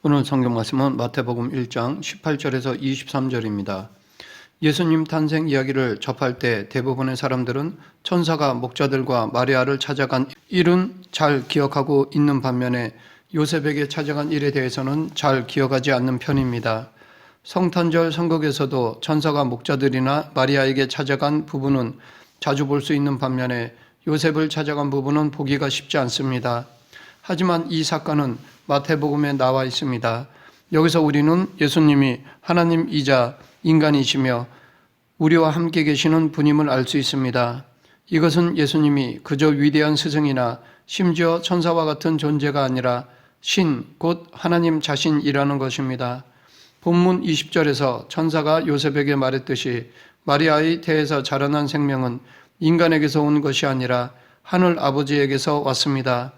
오늘 성경 말씀은 마태복음 1장 18절에서 23절입니다. 예수님 탄생 이야기를 접할 때 대부분의 사람들은 천사가 목자들과 마리아를 찾아간 일은 잘 기억하고 있는 반면에 요셉에게 찾아간 일에 대해서는 잘 기억하지 않는 편입니다. 성탄절 선곡에서도 천사가 목자들이나 마리아에게 찾아간 부분은 자주 볼 수 있는 반면에 요셉을 찾아간 부분은 보기가 쉽지 않습니다. 하지만 이 사건은 마태복음에 나와 있습니다. 여기서 우리는 예수님이 하나님이자 인간이시며 우리와 함께 계시는 분임을 알 수 있습니다. 이것은 예수님이 그저 위대한 스승이나 심지어 천사와 같은 존재가 아니라 신, 곧 하나님 자신이라는 것입니다. 본문 20절에서 천사가 요셉에게 말했듯이 마리아의 태에서 자라난 생명은 인간에게서 온 것이 아니라 하늘 아버지에게서 왔습니다.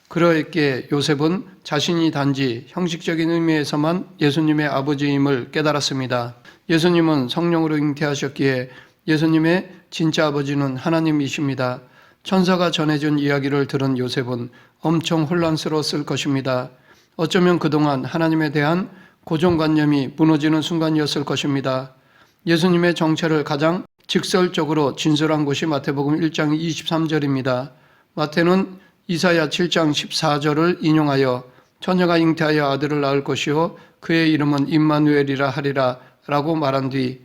그러했기에 요셉은 자신이 단지 형식적인 의미에서만 예수님의 아버지임을 깨달았습니다. 예수님은 성령으로 잉태하셨기에 예수님의 진짜 아버지는 하나님이십니다. 천사가 전해준 이야기를 들은 요셉은 엄청 혼란스러웠을 것입니다. 어쩌면 그동안 하나님에 대한 고정관념이 무너지는 순간이었을 것입니다. 예수님의 정체를 가장 직설적으로 진술한 곳이 마태복음 1장 23절입니다. 마태는 이사야 7장 14절을 인용하여 처녀가 잉태하여 아들을 낳을 것이요 그의 이름은 임마누엘이라 하리라 라고 말한 뒤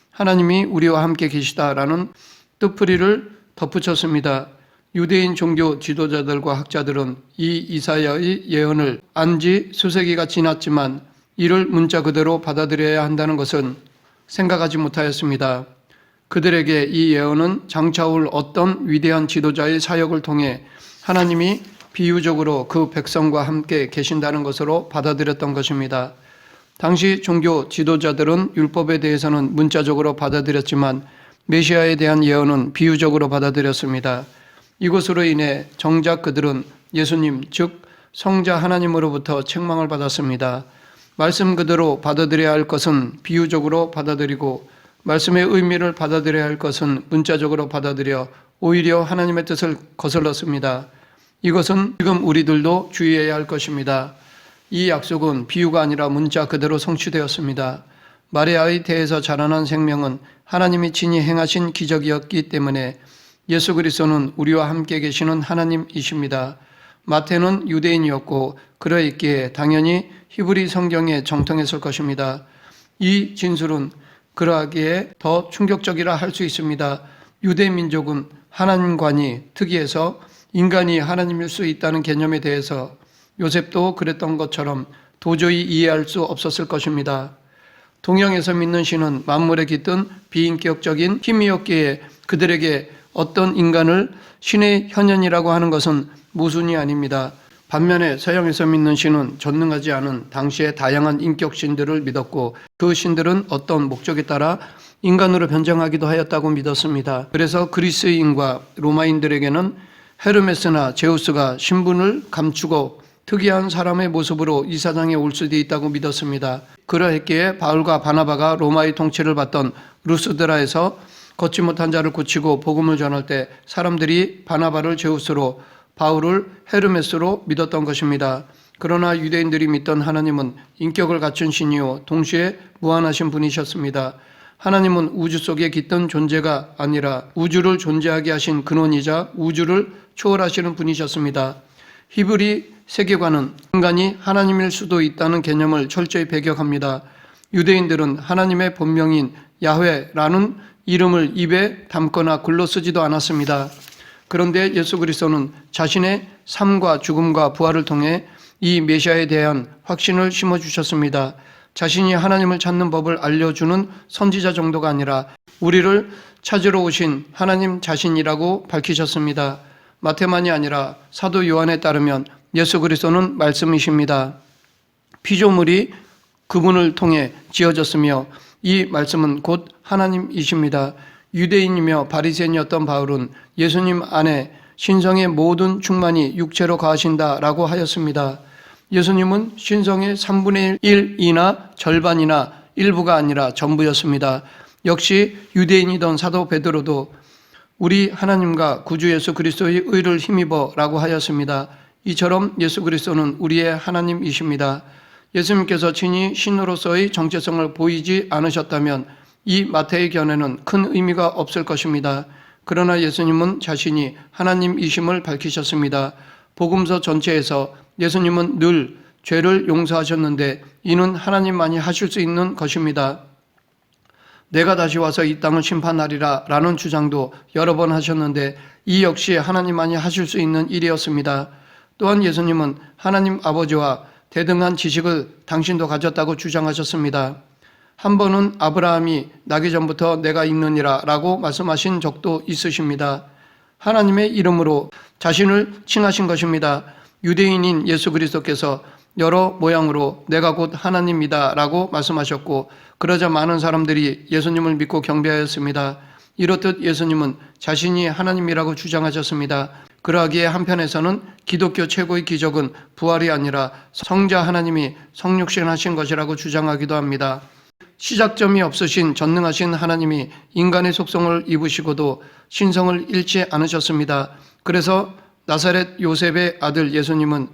하나님이 우리와 함께 계시다라는 뜻풀이를 덧붙였습니다. 유대인 종교 지도자들과 학자들은 이 이사야의 예언을 안 지 수세기가 지났지만 이를 문자 그대로 받아들여야 한다는 것은 생각하지 못하였습니다. 그들에게 이 예언은 장차 올 어떤 위대한 지도자의 사역을 통해 하나님이 비유적으로 그 백성과 함께 계신다는 것으로 받아들였던 것입니다. 당시 종교 지도자들은 율법에 대해서는 문자적으로 받아들였지만 메시아에 대한 예언은 비유적으로 받아들였습니다. 이것으로 인해 정작 그들은 예수님, 즉 성자 하나님으로부터 책망을 받았습니다. 말씀 그대로 받아들여야 할 것은 비유적으로 받아들이고 말씀의 의미를 받아들여야 할 것은 문자적으로 받아들여 오히려 하나님의 뜻을 거슬렀습니다. 이것은 지금 우리들도 주의해야 할 것입니다. 이 약속은 비유가 아니라 문자 그대로 성취되었습니다. 마리아의 태에서 자라난 생명은 하나님이 친히 행하신 기적이었기 때문에 예수 그리스도는 우리와 함께 계시는 하나님이십니다. 마태는 유대인이었고 그러했기에 당연히 히브리 성경에 정통했을 것입니다. 이 진술은 그러하기에 더 충격적이라 할 수 있습니다. 유대 민족은 하나님관이 특이해서 인간이 하나님일 수 있다는 개념에 대해서 요셉도 그랬던 것처럼 도저히 이해할 수 없었을 것입니다. 동양에서 믿는 신은 만물에 깃든 비인격적인 힘이었기에 그들에게 어떤 인간을 신의 현현이라고 하는 것은 모순이 아닙니다. 반면에 서양에서 믿는 신은 전능하지 않은 당시의 다양한 인격 신들을 믿었고 그 신들은 어떤 목적에 따라 인간으로 변장하기도 하였다고 믿었습니다. 그래서 그리스인과 로마인들에게는 헤르메스나 제우스가 신분을 감추고 특이한 사람의 모습으로 이 세상에 올 수도 있다고 믿었습니다. 그러했기에 바울과 바나바가 로마의 통치를 받던 루스드라에서 걷지 못한 자를 고치고 복음을 전할 때 사람들이 바나바를 제우스로 바울을 헤르메스로 믿었던 것입니다. 그러나 유대인들이 믿던 하나님은 인격을 갖춘 신이요 동시에 무한하신 분이셨습니다. 하나님은 우주 속에 깃든 존재가 아니라 우주를 존재하게 하신 근원이자 우주를 초월하시는 분이셨습니다. 히브리 세계관은 인간이 하나님일 수도 있다는 개념을 철저히 배격합니다. 유대인들은 하나님의 본명인 야훼라는 이름을 입에 담거나 글로 쓰지도 않았습니다. 그런데 예수 그리스도는 자신의 삶과 죽음과 부활을 통해 이 메시아에 대한 확신을 심어주셨습니다. 자신이 하나님을 찾는 법을 알려주는 선지자 정도가 아니라 우리를 찾으러 오신 하나님 자신이라고 밝히셨습니다. 마태만이 아니라 사도 요한에 따르면 예수 그리스도는 말씀이십니다. 피조물이 그분을 통해 지어졌으며 이 말씀은 곧 하나님이십니다. 유대인이며 바리새인이었던 바울은 예수님 안에 신성의 모든 충만이 육체로 거하신다라고 하였습니다. 예수님은 신성의 3분의 1이나 절반이나 일부가 아니라 전부였습니다. 역시 유대인이던 사도 베드로도 우리 하나님과 구주 예수 그리스도의 의를 힘입어 라고 하였습니다. 이처럼 예수 그리스도는 우리의 하나님이십니다. 예수님께서 친히 신으로서의 정체성을 보이지 않으셨다면 이 마태의 견해는 큰 의미가 없을 것입니다. 그러나 예수님은 자신이 하나님이심을 밝히셨습니다. 복음서 전체에서 예수님은 늘 죄를 용서하셨는데 이는 하나님만이 하실 수 있는 것입니다. 내가 다시 와서 이 땅을 심판하리라 라는 주장도 여러 번 하셨는데 이 역시 하나님만이 하실 수 있는 일이었습니다. 또한 예수님은 하나님 아버지와 대등한 지식을 당신도 가졌다고 주장하셨습니다. 한 번은 아브라함이 나기 전부터 내가 있느니라 라고 말씀하신 적도 있으십니다. 하나님의 이름으로 자신을 칭하신 것입니다. 유대인인 예수 그리스도께서 여러 모양으로 내가 곧 하나님이다 라고 말씀하셨고 그러자 많은 사람들이 예수님을 믿고 경배하였습니다. 이렇듯 예수님은 자신이 하나님이라고 주장하셨습니다. 그러하기에 한편에서는 기독교 최고의 기적은 부활이 아니라 성자 하나님이 성육신하신 것이라고 주장하기도 합니다. 시작점이 없으신 전능하신 하나님이 인간의 속성을 입으시고도 신성을 잃지 않으셨습니다. 그래서 나사렛 요셉의 아들 예수님은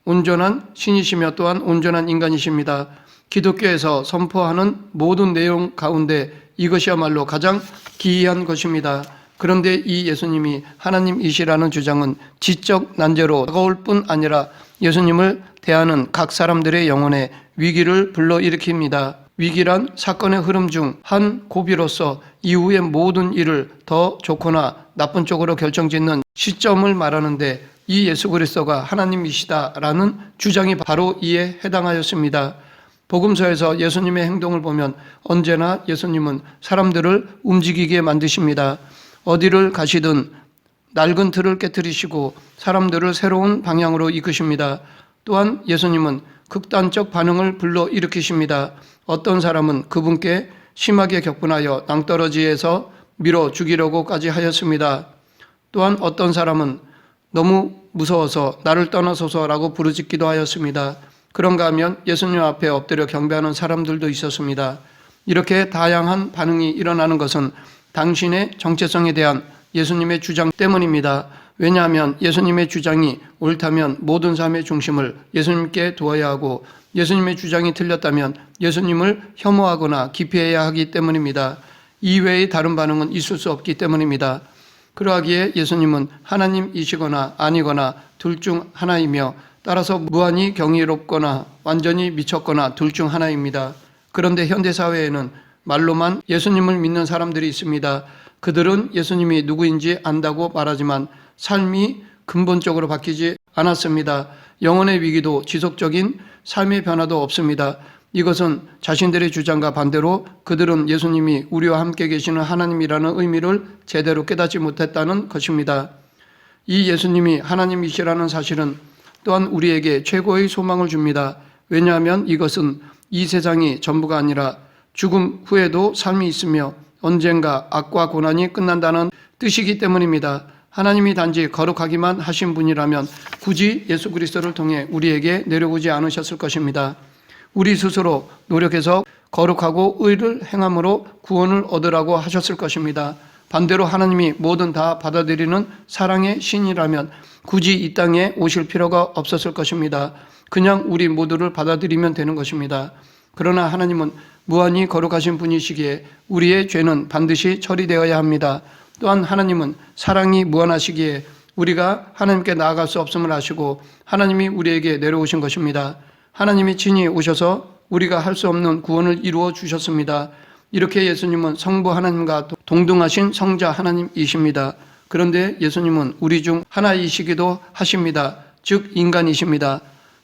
온전한 신이시며 또한 온전한 인간이십니다. 기독교에서 선포하는 모든 내용 가운데 이것이야말로 가장 기이한 것입니다. 그런데 이 예수님이 하나님이시라는 주장은 지적 난제로 다가올 뿐 아니라 예수님을 대하는 각 사람들의 영혼에 위기를 불러일으킵니다. 위기란 사건의 흐름 중 한 고비로서 이후의 모든 일을 더 좋거나 나쁜 쪽으로 결정짓는 시점을 말하는데 이 예수 그리스도가 하나님이시다라는 주장이 바로 이에 해당하였습니다. 복음서에서 예수님의 행동을 보면 언제나 예수님은 사람들을 움직이게 만드십니다. 어디를 가시든 낡은 틀을 깨뜨리시고 사람들을 새로운 방향으로 이끄십니다. 또한 예수님은 극단적 반응을 불러일으키십니다. 어떤 사람은 그분께 심하게 격분하여 낭떠러지에서 밀어 죽이려고까지 하였습니다. 또한 어떤 사람은 너무 무서워서 나를 떠나소서라고 부르짖기도 하였습니다. 그런가 하면 예수님 앞에 엎드려 경배하는 사람들도 있었습니다. 이렇게 다양한 반응이 일어나는 것은 당신의 정체성에 대한 예수님의 주장 때문입니다. 왜냐하면 예수님의 주장이 옳다면 모든 삶의 중심을 예수님께 두어야 하고 예수님의 주장이 틀렸다면 예수님을 혐오하거나 기피해야 하기 때문입니다. 이외의 다른 반응은 있을 수 없기 때문입니다. 그러하기에 예수님은 하나님이시거나 아니거나 둘 중 하나이며 따라서 무한히 경이롭거나 완전히 미쳤거나 둘 중 하나입니다. 그런데 현대사회에는 말로만 예수님을 믿는 사람들이 있습니다. 그들은 예수님이 누구인지 안다고 말하지만 삶이 근본적으로 바뀌지 않았습니다. 영혼의 위기도 지속적인 삶의 변화도 없습니다. 이것은 자신들의 주장과 반대로 그들은 예수님이 우리와 함께 계시는 하나님이라는 의미를 제대로 깨닫지 못했다는 것입니다. 이 예수님이 하나님이시라는 사실은 또한 우리에게 최고의 소망을 줍니다. 왜냐하면 이것은 이 세상이 전부가 아니라 죽음 후에도 삶이 있으며 언젠가 악과 고난이 끝난다는 뜻이기 때문입니다. 하나님이 단지 거룩하기만 하신 분이라면 굳이 예수 그리스도를 통해 우리에게 내려오지 않으셨을 것입니다. 우리 스스로 노력해서 거룩하고 의를 행함으로 구원을 얻으라고 하셨을 것입니다. 반대로 하나님이 뭐든 다 받아들이는 사랑의 신이라면 굳이 이 땅에 오실 필요가 없었을 것입니다. 그냥 우리 모두를 받아들이면 되는 것입니다. 그러나 하나님은 무한히 거룩하신 분이시기에 우리의 죄는 반드시 처리되어야 합니다. 또한 하나님은 사랑이 무한하시기에 우리가 하나님께 나아갈 수 없음을 아시고 하나님이 우리에게 내려오신 것입니다. 하나님이 친히 오셔서 우리가 할 수 없는 구원을 이루어 주셨습니다. 이렇게 예수님은 성부 하나님과 동등하신 성자 하나님이십니다. 그런데 예수님은 우리 중 하나이시기도 하십니다. 즉 인간이십니다.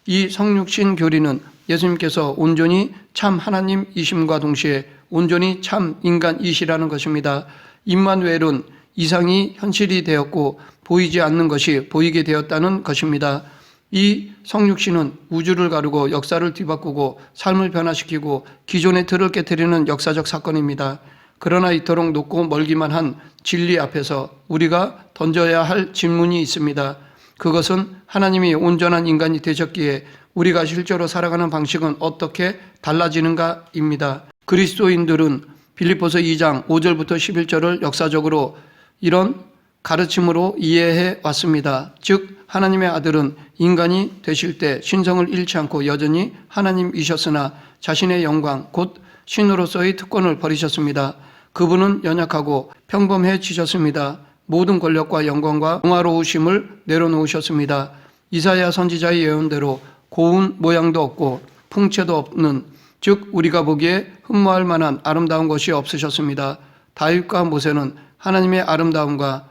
이 성육신 교리는 예수님께서 온전히 참 하나님이심과 동시에 온전히 참 인간이시라는 것입니다. 임마누엘은 이상이 현실이 되었고 보이지 않는 것이 보이게 되었다는 것입니다. 이 성육신은 우주를 가르고 역사를 뒤바꾸고 삶을 변화시키고 기존의 틀을 깨뜨리는 역사적 사건입니다. 그러나 이토록 높고 멀기만 한 진리 앞에서 우리가 던져야 할 질문이 있습니다. 그것은 하나님이 온전한 인간이 되셨기에 우리가 실제로 살아가는 방식은 어떻게 달라지는가입니다. 그리스도인들은 빌립보서 2장 5절부터 11절을 역사적으로 이런 가르침으로 이해해 왔습니다. 즉 하나님의 아들은 인간이 되실 때 신성을 잃지 않고 여전히 하나님이셨으나 자신의 영광 곧 신으로서의 특권을 버리셨습니다. 그분은 연약하고 평범해지셨습니다. 모든 권력과 영광과 영화로우심을 내려놓으셨습니다. 이사야 선지자의 예언대로 고운 모양도 없고 풍채도 없는, 즉 우리가 보기에 흠모할 만한 아름다운 것이 없으셨습니다. 다윗과 모세는 하나님의 아름다움과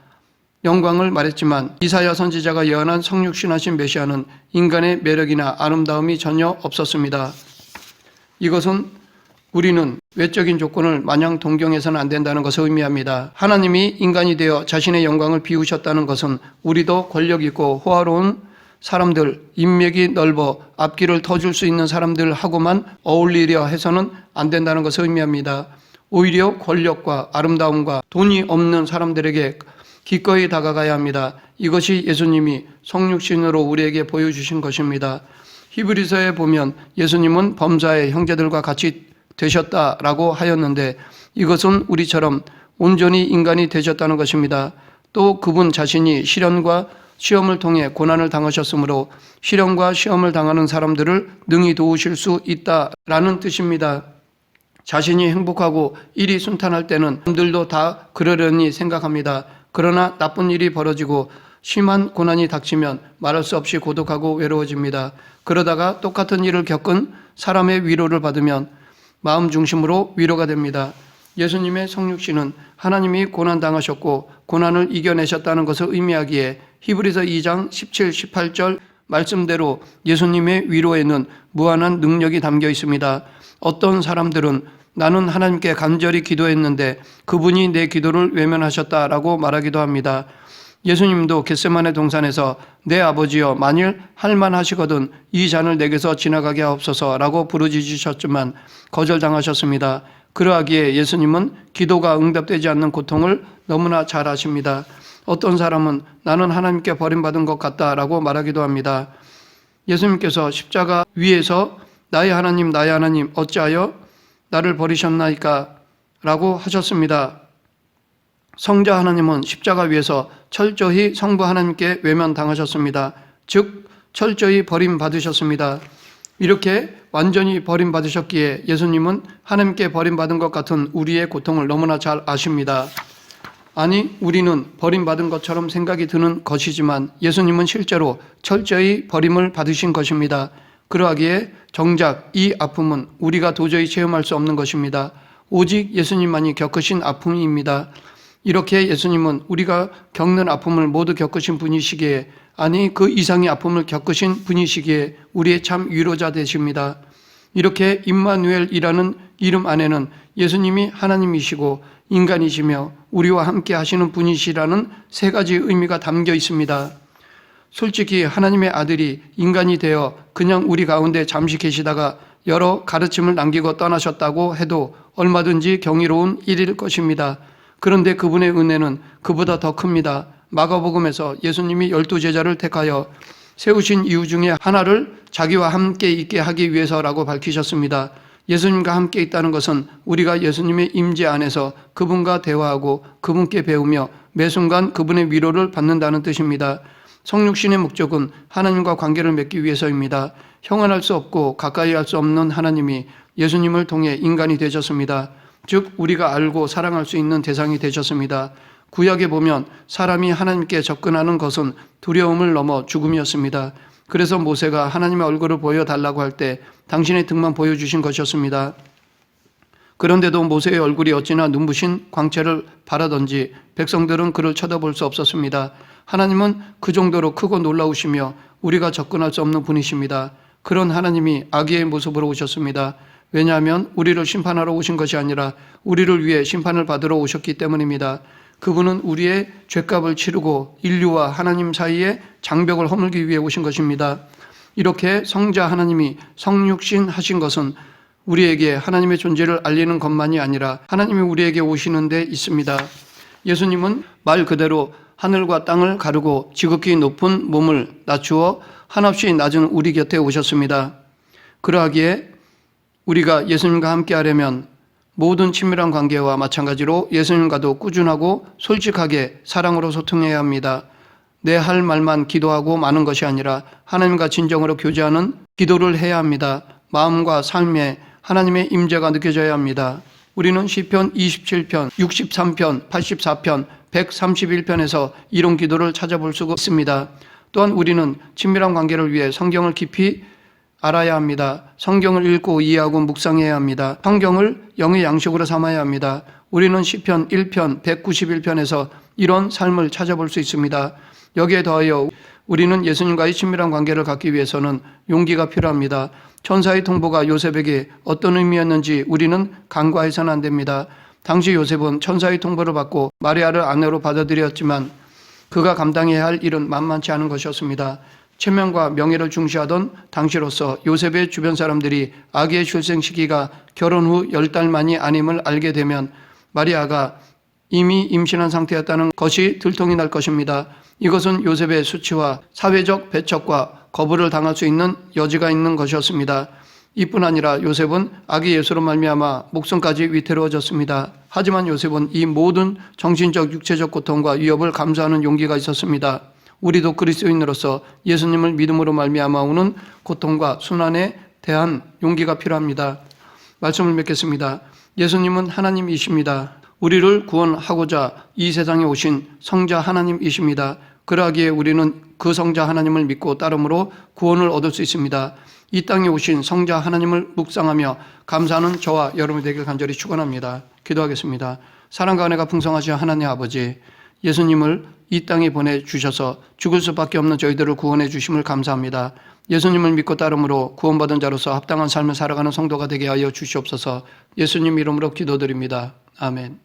영광을 말했지만 이사야 선지자가 예언한 성육신하신 메시아는 인간의 매력이나 아름다움이 전혀 없었습니다. 이것은 우리는 외적인 조건을 마냥 동경해서는 안 된다는 것을 의미합니다. 하나님이 인간이 되어 자신의 영광을 비우셨다는 것은 우리도 권력 있고 호화로운 사람들, 인맥이 넓어 앞길을 터줄 수 있는 사람들하고만 어울리려 해서는 안 된다는 것을 의미합니다. 오히려 권력과 아름다움과 돈이 없는 사람들에게 기꺼이 다가가야 합니다. 이것이 예수님이 성육신으로 우리에게 보여주신 것입니다. 히브리서에 보면 예수님은 범사의 형제들과 같이 되셨다라고 하였는데 이것은 우리처럼 온전히 인간이 되셨다는 것입니다. 또 그분 자신이 시련과 시험을 통해 고난을 당하셨으므로 시련과 시험을 당하는 사람들을 능히 도우실 수 있다라는 뜻입니다. 자신이 행복하고 일이 순탄할 때는 남들도 다 그러려니 생각합니다. 그러나 나쁜 일이 벌어지고 심한 고난이 닥치면 말할 수 없이 고독하고 외로워집니다. 그러다가 똑같은 일을 겪은 사람의 위로를 받으면 마음 중심으로 위로가 됩니다. 예수님의 성육신은 하나님이 고난당하셨고 고난을 이겨내셨다는 것을 의미하기에 히브리서 2장 17, 18절 말씀대로 예수님의 위로에는 무한한 능력이 담겨 있습니다. 어떤 사람들은 나는 하나님께 간절히 기도했는데 그분이 내 기도를 외면하셨다라고 말하기도 합니다. 예수님도 겟세마네 동산에서 내 아버지여 만일 할만하시거든 이 잔을 내게서 지나가게 하옵소서라고 부르짖으셨지만 거절당하셨습니다. 그러하기에 예수님은 기도가 응답되지 않는 고통을 너무나 잘 아십니다. 어떤 사람은 나는 하나님께 버림받은 것 같다라고 말하기도 합니다. 예수님께서 십자가 위에서 나의 하나님 어찌하여 나를 버리셨나이까 라고 하셨습니다. 성자 하나님은 십자가 위에서 철저히 성부 하나님께 외면당하셨습니다. 즉 철저히 버림받으셨습니다. 이렇게 완전히 버림받으셨기에 예수님은 하나님께 버림받은 것 같은 우리의 고통을 너무나 잘 아십니다. 아니 우리는 버림받은 것처럼 생각이 드는 것이지만 예수님은 실제로 철저히 버림을 받으신 것입니다. 그러하기에 정작 이 아픔은 우리가 도저히 체험할 수 없는 것입니다. 오직 예수님만이 겪으신 아픔입니다. 이렇게 예수님은 우리가 겪는 아픔을 모두 겪으신 분이시기에, 아니 그 이상의 아픔을 겪으신 분이시기에 우리의 참 위로자 되십니다. 이렇게 임마누엘이라는 이름 안에는 예수님이 하나님이시고 인간이시며 우리와 함께 하시는 분이시라는 세 가지 의미가 담겨 있습니다. 솔직히 하나님의 아들이 인간이 되어 그냥 우리 가운데 잠시 계시다가 여러 가르침을 남기고 떠나셨다고 해도 얼마든지 경이로운 일일 것입니다. 그런데 그분의 은혜는 그보다 더 큽니다. 마가복음에서 예수님이 12제자를 택하여 세우신 이유 중에 하나를 자기와 함께 있게 하기 위해서라고 밝히셨습니다. 예수님과 함께 있다는 것은 우리가 예수님의 임재 안에서 그분과 대화하고 그분께 배우며 매 순간 그분의 위로를 받는다는 뜻입니다. 성육신의 목적은 하나님과 관계를 맺기 위해서입니다. 형언할 수 없고 가까이 할 수 없는 하나님이 예수님을 통해 인간이 되셨습니다. 즉 우리가 알고 사랑할 수 있는 대상이 되셨습니다. 구약에 보면 사람이 하나님께 접근하는 것은 두려움을 넘어 죽음이었습니다. 그래서 모세가 하나님의 얼굴을 보여달라고 할 때 당신의 등만 보여주신 것이었습니다. 그런데도 모세의 얼굴이 어찌나 눈부신 광채를 발하던지 백성들은 그를 쳐다볼 수 없었습니다. 하나님은 그 정도로 크고 놀라우시며 우리가 접근할 수 없는 분이십니다. 그런 하나님이 아기의 모습으로 오셨습니다. 왜냐하면 우리를 심판하러 오신 것이 아니라 우리를 위해 심판을 받으러 오셨기 때문입니다. 그분은 우리의 죄값을 치르고 인류와 하나님 사이에 장벽을 허물기 위해 오신 것입니다. 이렇게 성자 하나님이 성육신 하신 것은 우리에게 하나님의 존재를 알리는 것만이 아니라 하나님이 우리에게 오시는 데 있습니다. 예수님은 말 그대로 하늘과 땅을 가르고 지극히 높은 몸을 낮추어 한없이 낮은 우리 곁에 오셨습니다. 그러하기에 우리가 예수님과 함께 하려면 모든 친밀한 관계와 마찬가지로 예수님과도 꾸준하고 솔직하게 사랑으로 소통해야 합니다. 내 할 말만 기도하고 마는 것이 아니라 하나님과 진정으로 교제하는 기도를 해야 합니다. 마음과 삶에 하나님의 임재가 느껴져야 합니다. 우리는 시편 27편, 63편, 84편, 131편에서 이런 기도를 찾아볼 수가 있습니다. 또한 우리는 친밀한 관계를 위해 성경을 깊이 알아야 합니다. 성경을 읽고 이해하고 묵상해야 합니다. 성경을 영의 양식으로 삼아야 합니다. 우리는 시편 1편, 191편에서 이런 삶을 찾아볼 수 있습니다. 여기에 더하여 우리는 예수님과의 친밀한 관계를 갖기 위해서는 용기가 필요합니다. 천사의 통보가 요셉에게 어떤 의미였는지 우리는 간과해서는 안 됩니다. 당시 요셉은 천사의 통보를 받고 마리아를 아내로 받아들였지만 그가 감당해야 할 일은 만만치 않은 것이었습니다. 체면과 명예를 중시하던 당시로서 요셉의 주변 사람들이 아기의 출생 시기가 결혼 후 10달 만이 아님을 알게 되면 마리아가 이미 임신한 상태였다는 것이 들통이 날 것입니다. 이것은 요셉의 수치와 사회적 배척과 거부를 당할 수 있는 여지가 있는 것이었습니다. 이뿐 아니라 요셉은 아기 예수로 말미암아 목숨까지 위태로워졌습니다. 하지만 요셉은 이 모든 정신적 육체적 고통과 위협을 감수하는 용기가 있었습니다. 우리도 그리스도인으로서 예수님을 믿음으로 말미암아 오는 고통과 순환에 대한 용기가 필요합니다. 말씀을 맺겠습니다. 예수님은 하나님이십니다. 우리를 구원하고자 이 세상에 오신 성자 하나님이십니다. 그러하기에 우리는 그 성자 하나님을 믿고 따름으로 구원을 얻을 수 있습니다. 이 땅에 오신 성자 하나님을 묵상하며 감사하는 저와 여러분이 되길 간절히 축원합니다. 기도하겠습니다. 사랑과 은혜가 풍성하신 하나님 아버지, 예수님을 이 땅에 보내주셔서 죽을 수밖에 없는 저희들을 구원해 주심을 감사합니다. 예수님을 믿고 따름으로 구원받은 자로서 합당한 삶을 살아가는 성도가 되게 하여 주시옵소서. 예수님 이름으로 기도드립니다. 아멘.